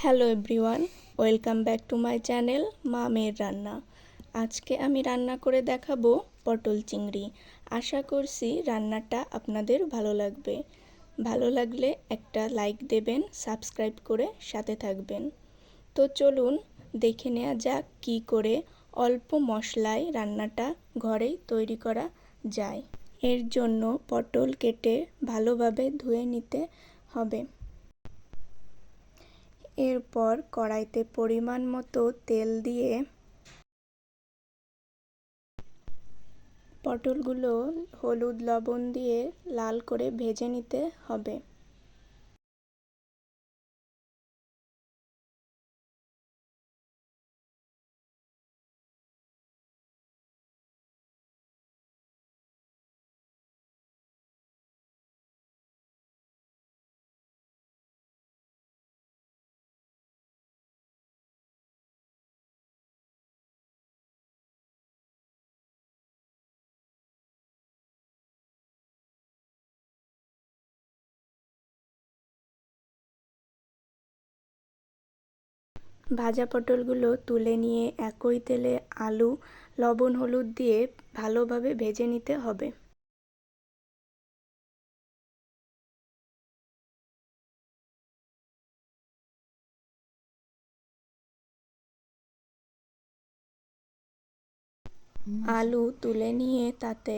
Hello everyone, welcome back to my channel মা মেয়ের রান্না। আজকে আমি রান্না করে দেখাবো পটল চিংড়ি। আশা করছি রান্নাটা আপনাদের ভালো লাগবে। ভালো লাগলে একটা লাইক দেবেন, সাবস্ক্রাইব করে সাথে থাকবেন। তো চলুন দেখে নেওয়া যাক কী করে অল্প মশলায় রান্নাটা ঘরেই তৈরি করা যায়। এর জন্য পটল কেটে ভালোভাবে ধুয়ে নিতে হবে। এরপর কড়াইতে পরিমাণ মতো তেল দিয়ে পটলগুলো হলুদ লবণ দিয়ে লাল করে ভেজে নিতে হবে। ভাজা পটলগুলো তুলে নিয়ে একই তেলে আলু লবণ হলুদ দিয়ে ভালোভাবে ভেজে নিতে হবে। আলু তুলে নিয়ে তাতে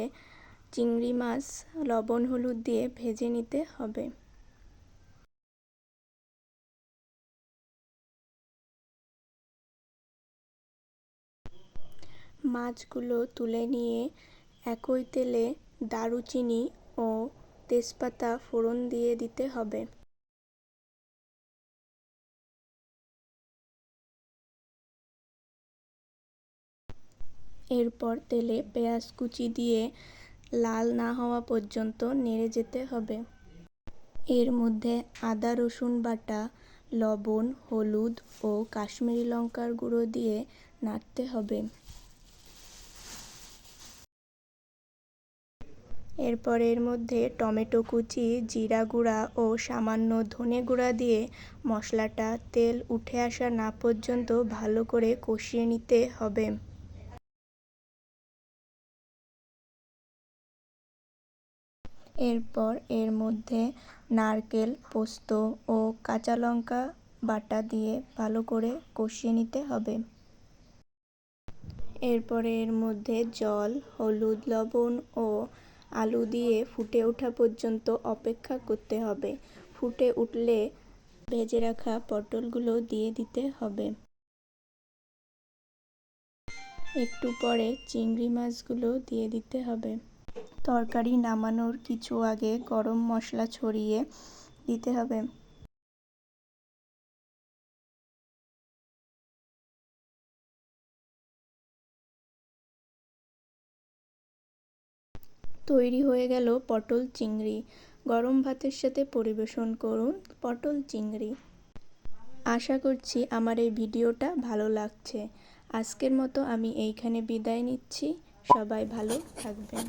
চিংড়ি মাছ লবণ হলুদ দিয়ে ভেজে নিতে হবে। মাছগুলো তুলে নিয়ে একই তেলে দারুচিনি ও তেজপাতা ফোড়ন দিয়ে দিতে হবে। এরপর তেলে পেঁয়াজ কুচি দিয়ে লাল না হওয়া পর্যন্ত নেড়ে যেতে হবে। এর মধ্যে আদা রসুন বাটা, লবণ, হলুদ ও কাশ্মীরি লঙ্কার গুঁড়ো দিয়ে নাড়তে হবে। এরপর এর মধ্যে টমেটো কুচি, জিরা গুঁড়া ও সামান্য ধনে গুঁড়া দিয়ে মশলাটা তেল উঠে আসা না পর্যন্ত ভালো করে কষিয়ে নিতে হবে। এরপর এর মধ্যে নারকেল, পোস্ত ও কাঁচা লঙ্কা বাটা দিয়ে ভালো করে কষিয়ে নিতে হবে। এরপরে এর মধ্যে জল, হলুদ, লবণ ও আলু দিয়ে ফুটে ওঠা পর্যন্ত অপেক্ষা করতে হবে। ফুটে উঠলে ভেজে রাখা পটলগুলো দিয়ে দিতে হবে। একটু পরে চিংড়ি মাছগুলো দিয়ে দিতে হবে। তরকারি নামানোর কিছু আগে গরম মশলা ছড়িয়ে দিতে হবে। তৈরি হয়ে গেল পটল চিংড়ি। গরম ভাতের সাথে পরিবেশন করুন পটল চিংড়ি। আশা করছি আমার এই ভিডিওটা ভালো লাগছে। আজকের মতো আমি এইখানে বিদায় নিচ্ছি। সবাই ভালো থাকবেন।